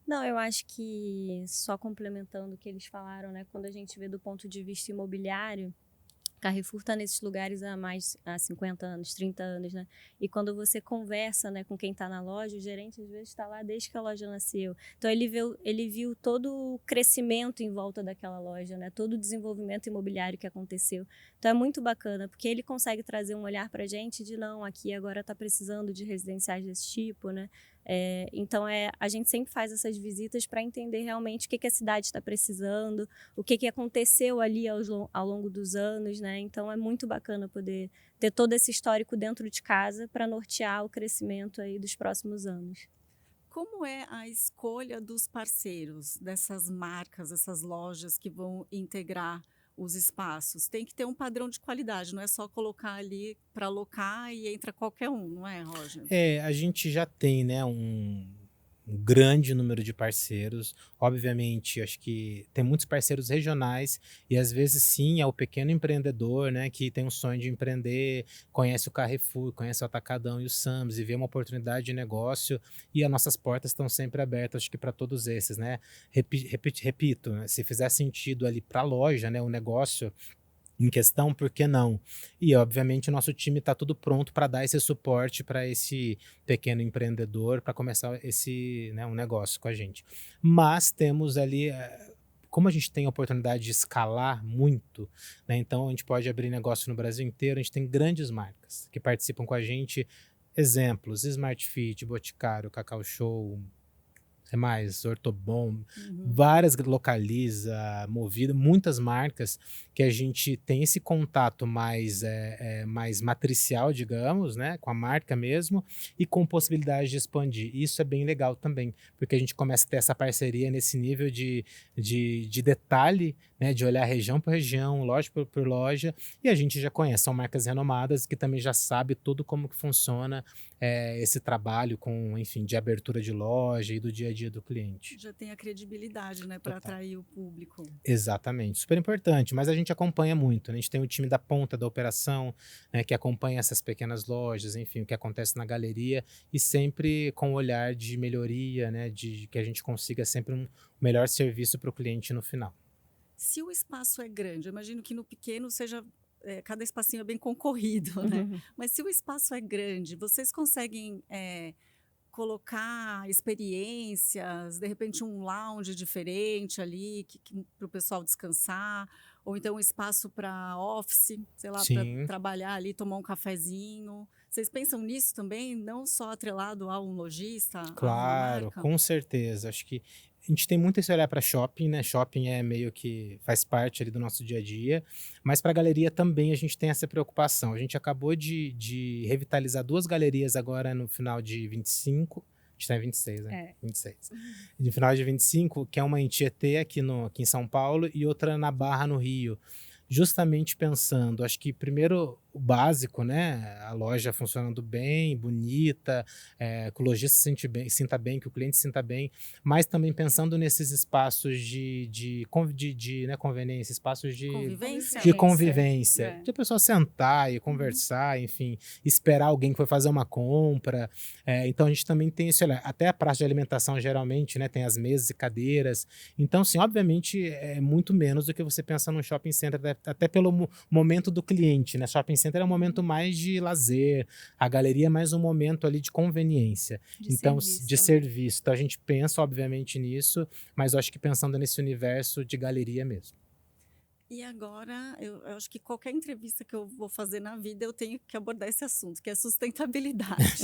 Não, eu acho que, só complementando o que eles falaram, né? Quando a gente vê do ponto de vista imobiliário, Carrefour está nesses lugares há 50 anos, 30 anos, né? E quando você conversa, né, com quem está na loja, o gerente às vezes está lá desde que a loja nasceu. Então ele viu todo o crescimento em volta daquela loja, né? Todo o desenvolvimento imobiliário que aconteceu. Então é muito bacana, porque ele consegue trazer um olhar para a gente de não, aqui agora está precisando de residenciais desse tipo, né? Então, a gente sempre faz essas visitas para entender realmente o que a cidade está precisando, o que aconteceu ali ao longo dos anos, né? Então, é muito bacana poder ter todo esse histórico dentro de casa para nortear o crescimento aí dos próximos anos.
Como é a escolha dos parceiros, dessas marcas, essas lojas que vão integrar os espaços? Tem que ter um padrão de qualidade, não é só colocar ali para alocar e entra qualquer um, não é, Roger?
A gente já tem, né, um grande número de parceiros. Obviamente, acho que tem muitos parceiros regionais e às vezes sim é o pequeno empreendedor, né, que tem um sonho de empreender, conhece o Carrefour, conhece o Atacadão e o Sam's e vê uma oportunidade de negócio e as nossas portas estão sempre abertas, acho que para todos esses, né? Repito, né, se fizer sentido ali para a loja, né, o negócio em questão, por que não? E, obviamente, o nosso time está tudo pronto para dar esse suporte para esse pequeno empreendedor, para começar um negócio com a gente. Mas temos ali, como a gente tem a oportunidade de escalar muito, né, então a gente pode abrir negócio no Brasil inteiro, a gente tem grandes marcas que participam com a gente. Exemplos, Smart Fit, Boticário, Cacau Show, Ortobom, várias Localiza, Movida, muitas marcas que a gente tem esse contato mais matricial, digamos, né, com a marca mesmo, e com possibilidade de expandir. Isso é bem legal também, porque a gente começa a ter essa parceria nesse nível de detalhe, né, de olhar região por região, loja por loja, e a gente já conhece, são marcas renomadas que também já sabe tudo como que funciona esse trabalho com, enfim, de abertura de loja e do dia a dia do cliente.
Já tem a credibilidade, né, para atrair o público.
Exatamente, super importante, mas a gente acompanha muito, né? A gente tem o time da ponta da operação, né, que acompanha essas pequenas lojas, enfim, o que acontece na galeria e sempre com o olhar de melhoria, né, de que a gente consiga sempre um melhor serviço para o cliente no final.
Se o espaço é grande, eu imagino que no pequeno seja cada espacinho é bem concorrido, né? Mas se o espaço é grande, vocês conseguem colocar experiências, de repente um lounge diferente ali para o pessoal descansar, ou então um espaço para office, sei lá, para trabalhar ali, tomar um cafezinho. Vocês pensam nisso também, não só atrelado a um lojista,
claro,
a uma marca?
Com certeza. Acho que a gente tem muito esse olhar para shopping, né? Shopping é meio que faz parte ali do nosso dia a dia, mas para galeria também a gente tem essa preocupação. A gente acabou de revitalizar 2 galerias agora no final de 25. A gente está em 26, né? 26. No final de 25, que é uma em Tietê aqui em São Paulo e outra na Barra, no Rio. Justamente pensando, acho que primeiro o básico, né? A loja funcionando bem, bonita, que o lojista sinta bem, que o cliente sinta bem, mas também pensando nesses espaços de conveniência, espaços de convivência, de a pessoa sentar e conversar, enfim, esperar alguém que foi fazer uma compra. Então a gente também tem esse olhar. Até a praça de alimentação geralmente, né, tem as mesas e cadeiras. Então, sim, obviamente é muito menos do que você pensa num shopping center, até pelo momento do cliente, né? Shopping center é um momento mais de lazer, a galeria é mais um momento ali de conveniência, de serviço. Então a gente pensa obviamente nisso, mas eu acho que pensando nesse universo de galeria mesmo.
E agora, eu acho que qualquer entrevista que eu vou fazer na vida, eu tenho que abordar esse assunto, que é sustentabilidade.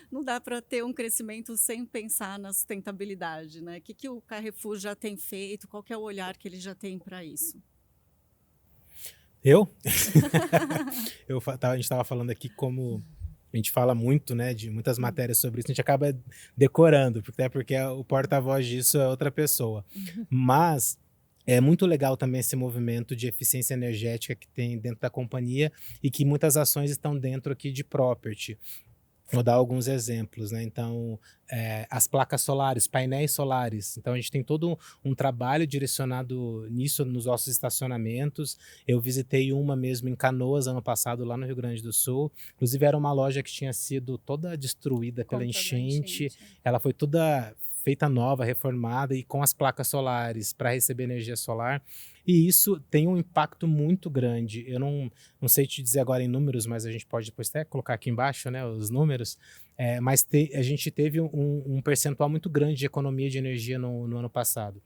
Não dá para ter um crescimento sem pensar na sustentabilidade, né? O que o Carrefour já tem feito? Qual que é o olhar que ele já tem para isso?
A gente estava falando aqui como a gente fala muito, né, de muitas matérias sobre isso, a gente acaba decorando, até porque o porta-voz disso é outra pessoa. Mas é muito legal também esse movimento de eficiência energética que tem dentro da companhia e que muitas ações estão dentro aqui de property. Vou dar alguns exemplos, né? Então, as placas solares, painéis solares. Então, a gente tem todo um trabalho direcionado nisso nos nossos estacionamentos. Eu visitei uma mesmo em Canoas ano passado, lá no Rio Grande do Sul. Inclusive, era uma loja que tinha sido toda destruída pela enchente. Ela foi toda feita nova, reformada e com as placas solares para receber energia solar. E isso tem um impacto muito grande. Eu não sei te dizer agora em números, mas a gente pode depois até colocar aqui embaixo, né, os números. Mas a gente teve um percentual muito grande de economia de energia no ano passado.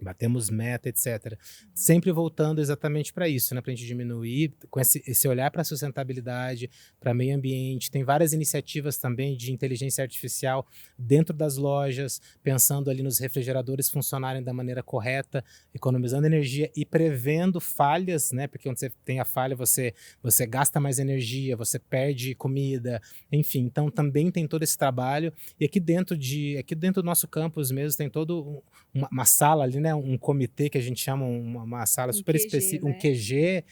batemos meta, etc. Sempre voltando exatamente para isso, né? Para a gente diminuir, com esse olhar para a sustentabilidade, para meio ambiente. Tem várias iniciativas também de inteligência artificial dentro das lojas, pensando ali nos refrigeradores funcionarem da maneira correta, economizando energia e prevendo falhas, né? Porque quando você tem a falha, você gasta mais energia, você perde comida, enfim. Então também tem todo esse trabalho. E aqui dentro do nosso campus mesmo tem todo uma sala ali, né? Um comitê que a gente chama, uma sala super específica,
né?
um QG,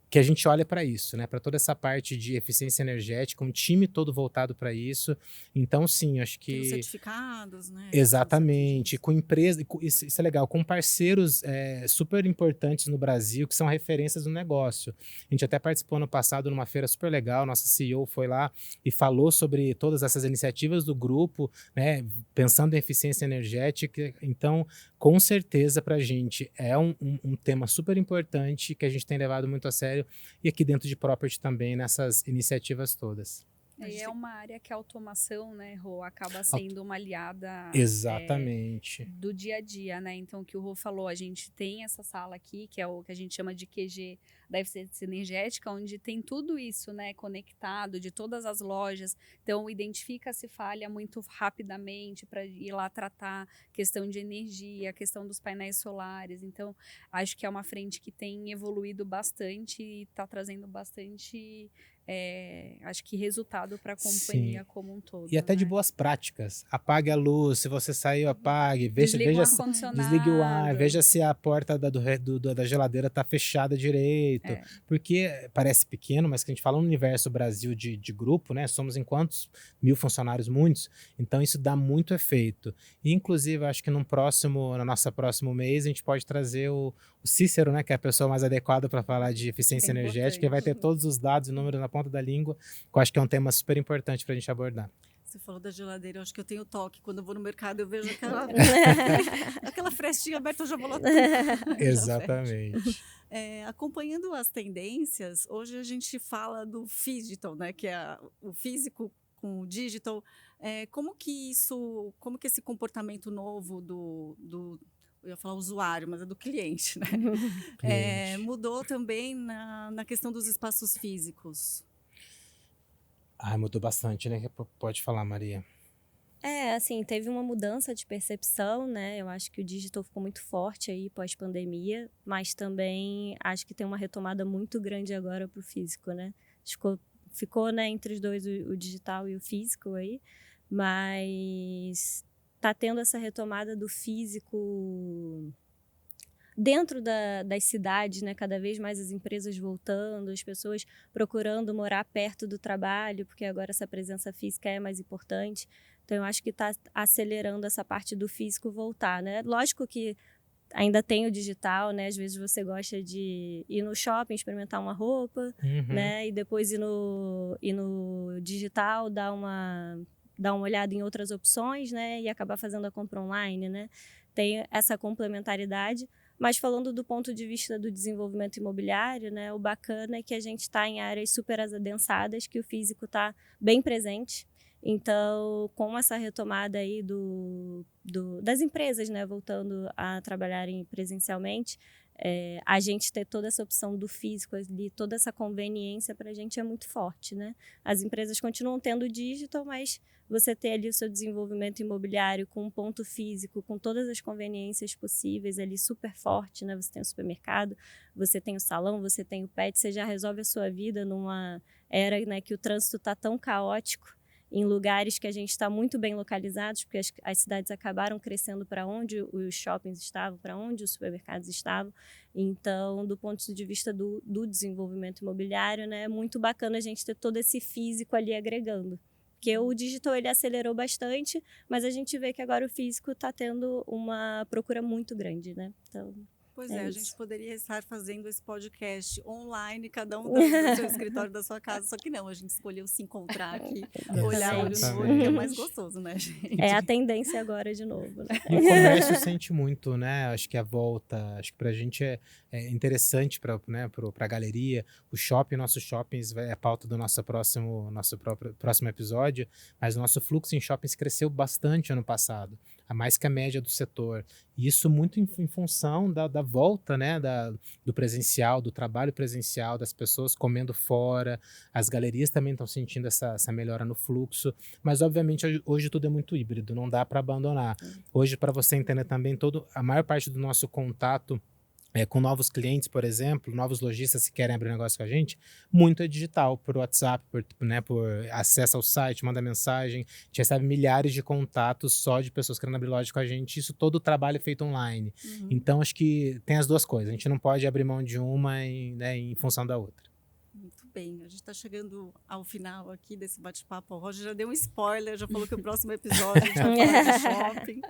que a gente olha para isso, né? Para toda essa parte de eficiência energética, um time todo voltado para isso. Então, sim, acho que...
Tem os certificados, né?
Exatamente, com empresas, isso é legal, com parceiros super importantes no Brasil, que são referências no negócio. A gente até participou no passado numa feira super legal, nossa CEO foi lá e falou sobre todas essas iniciativas do grupo, né, pensando em eficiência energética. Então, com certeza, para a gente é um tema super importante que a gente tem levado muito a sério, e aqui dentro de Property também, nessas iniciativas todas.
E é uma área que a automação, né, Rô, acaba sendo uma aliada
Exatamente.
do dia a dia, né? Então, o que o Rô falou, a gente tem essa sala aqui, que é o que a gente chama de QG da eficiência energética, onde tem tudo isso, né, conectado, de todas as lojas. Então, identifica-se falha muito rapidamente para ir lá tratar questão de energia, questão dos painéis solares. Então, acho que é uma frente que tem evoluído bastante e está trazendo bastante... acho que resultado para a companhia como um todo.
E até de
né?
boas práticas. Apague a luz, se você saiu, apague.
Desliga o
Veja
ar-condicionado.
desligue o ar, veja se a porta da geladeira está fechada direito. Porque parece pequeno, mas que a gente fala no universo Brasil de grupo, né? Somos em quantos 1.000 funcionários? Muitos. Então isso dá muito efeito. E, inclusive, acho que no nosso próximo mês, a gente pode trazer o Cícero, né? Que é a pessoa mais adequada para falar de eficiência energética, que vai ter todos os dados e números na ponta da língua, que eu acho que é um tema super importante para a gente abordar.
Você falou da geladeira, eu acho que eu tenho toque. Quando eu vou no mercado, eu vejo aquela frestinha aberta, eu já vou lá.
Exatamente.
Acompanhando as tendências, hoje a gente fala do phygital, né? Que é o físico com o digital. Como que esse comportamento novo eu ia falar usuário, mas é do cliente, né? Mudou também na questão dos espaços físicos.
Mudou bastante, né? Pode falar, Maria.
Assim, teve uma mudança de percepção, né? Eu acho que o digital ficou muito forte aí pós-pandemia, mas também acho que tem uma retomada muito grande agora para o físico, né? Ficou, né, entre os dois, o digital e o físico aí, mas tá tendo essa retomada do físico dentro das cidades, né? Cada vez mais as empresas voltando, as pessoas procurando morar perto do trabalho, porque agora essa presença física é mais importante. Então, eu acho que está acelerando essa parte do físico voltar, né? Lógico que ainda tem o digital, né? Às vezes você gosta de ir no shopping, experimentar uma roupa, né? E depois ir no digital, dar uma olhada em outras opções, né? E acabar fazendo a compra online, né? Tem essa complementaridade. Mas falando do ponto de vista do desenvolvimento imobiliário, né? O bacana é que a gente está em áreas super adensadas, que o físico está bem presente. Então, com essa retomada aí das empresas, né, voltando a trabalharem presencialmente, a gente ter toda essa opção do físico ali, toda essa conveniência para a gente é muito forte, né? As empresas continuam tendo digital, mas você ter ali o seu desenvolvimento imobiliário com um ponto físico, com todas as conveniências possíveis ali super forte, né? Você tem o supermercado, você tem o salão, você tem o pet, você já resolve a sua vida numa era, né, que o trânsito está tão caótico, em lugares que a gente está muito bem localizados, porque as cidades acabaram crescendo para onde os shoppings estavam, para onde os supermercados estavam. Então, do ponto de vista do desenvolvimento imobiliário, né, é muito bacana a gente ter todo esse físico ali agregando. Porque o digital ele acelerou bastante, mas a gente vê que agora o físico está tendo uma procura muito grande, né? Então,
Pois
a
gente poderia estar fazendo esse podcast online, cada um do seu escritório da sua casa, só que não, a gente escolheu se encontrar aqui, olhar olho no olho, que é mais gostoso, né, gente?
É a tendência agora de novo, né?
E o comércio sente muito, né? Acho que a volta, acho que pra gente é interessante pra galeria. Nossos shoppings é a pauta do nosso próximo episódio, mas o nosso fluxo em shoppings cresceu bastante ano passado. a mais que a média do setor. E isso muito em função da volta, né, do presencial, do trabalho presencial, das pessoas comendo fora, as galerias também estão sentindo essa melhora no fluxo, mas obviamente hoje tudo é muito híbrido, não dá para abandonar. Hoje, para você entender também, a maior parte do nosso contato com novos clientes, por exemplo, novos lojistas que querem abrir negócio com a gente, muito é digital, por WhatsApp, por acesso ao site, manda mensagem, a gente recebe milhares de contatos só de pessoas querendo abrir loja com a gente, isso todo o trabalho é feito online. Então, acho que tem as duas coisas, a gente não pode abrir mão de uma em função da outra.
Muito bem, a gente está chegando ao final aqui desse bate-papo. O Roger já deu um spoiler, já falou que o próximo episódio a gente vai falar de shopping.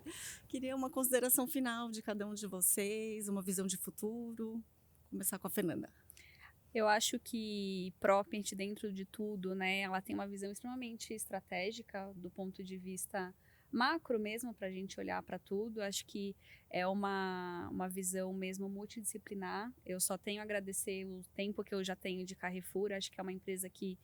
Queria uma consideração final de cada um de vocês, uma visão de futuro. Começar com a Fernanda.
Eu acho que Property, dentro de tudo, né, ela tem uma visão extremamente estratégica do ponto de vista macro mesmo, para a gente olhar para tudo. Acho que é uma visão mesmo multidisciplinar. Eu só tenho a agradecer o tempo que eu já tenho de Carrefour. Acho que é uma empresa que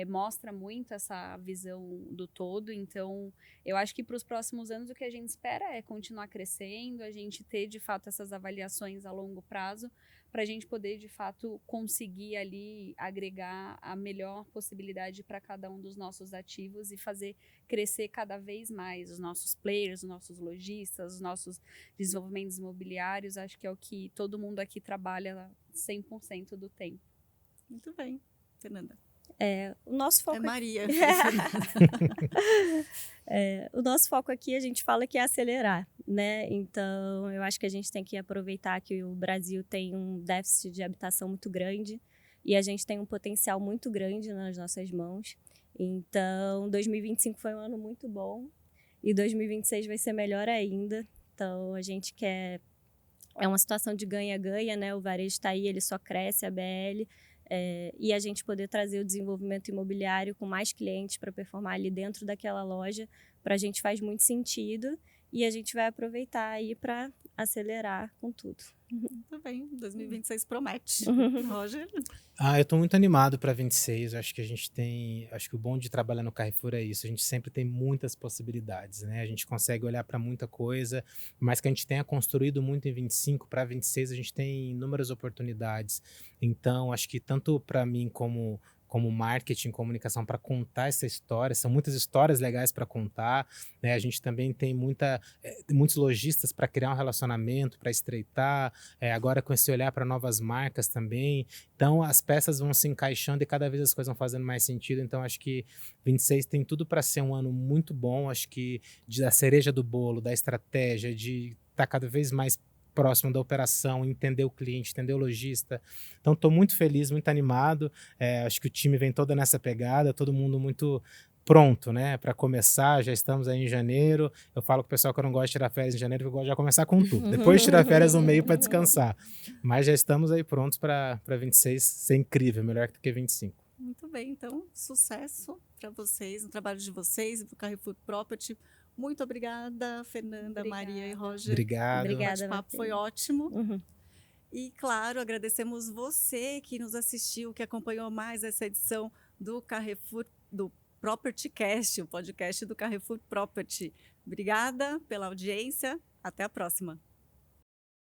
mostra muito essa visão do todo. Então, eu acho que para os próximos anos o que a gente espera é continuar crescendo, a gente ter de fato essas avaliações a longo prazo, para a gente poder, de fato, conseguir ali agregar a melhor possibilidade para cada um dos nossos ativos e fazer crescer cada vez mais os nossos players, os nossos lojistas, os nossos desenvolvimentos imobiliários. Acho que é o que todo mundo aqui trabalha 100% do tempo.
Muito bem, Fernanda.
O nosso foco
Maria.
O nosso foco aqui, a gente fala que é acelerar, né? Então, eu acho que a gente tem que aproveitar que o Brasil tem um déficit de habitação muito grande e a gente tem um potencial muito grande nas nossas mãos. Então, 2025 foi um ano muito bom e 2026 vai ser melhor ainda. Então, a gente quer... É uma situação de ganha-ganha, né? O varejo está aí, ele só cresce, a BL... e a gente poder trazer o desenvolvimento imobiliário com mais clientes para performar ali dentro daquela loja, para a gente faz muito sentido e a gente vai aproveitar aí para acelerar com tudo.
Muito bem, 2026 promete. Roger?
Eu estou muito animado para 26, acho que acho que o bom de trabalhar no Carrefour é isso, a gente sempre tem muitas possibilidades, né? A gente consegue olhar para muita coisa, mas que a gente tenha construído muito em 25, para 26 a gente tem inúmeras oportunidades. Então, acho que tanto para mim como marketing, comunicação, para contar essa história, são muitas histórias legais para contar, né? A gente também tem muitos lojistas para criar um relacionamento, para estreitar, agora com esse olhar para novas marcas também. Então, as peças vão se encaixando e cada vez as coisas vão fazendo mais sentido. Então, acho que 26 tem tudo para ser um ano muito bom. Acho que da cereja do bolo, da estratégia, de estar cada vez mais próximo da operação, entender o cliente, entender o lojista. Então, estou muito feliz, muito animado. Acho que o time vem todo nessa pegada, todo mundo muito pronto, né, para começar. Já estamos aí em janeiro. Eu falo com o pessoal que eu não gosto de tirar férias em janeiro, porque eu gosto de já começar com tudo. Depois tirar férias no meio para descansar. Mas já estamos aí prontos para 26 ser incrível, melhor do que 25.
Muito bem, então, sucesso para vocês, no trabalho de vocês e para o Carrefour Property. Muito obrigada, Fernanda, Maria e Roger.
Obrigado.
O bate-papo foi ótimo. E, claro, agradecemos você que nos assistiu, que acompanhou mais essa edição do Carrefour, do Property Cast, o podcast do Carrefour Property. Obrigada pela audiência. Até a próxima.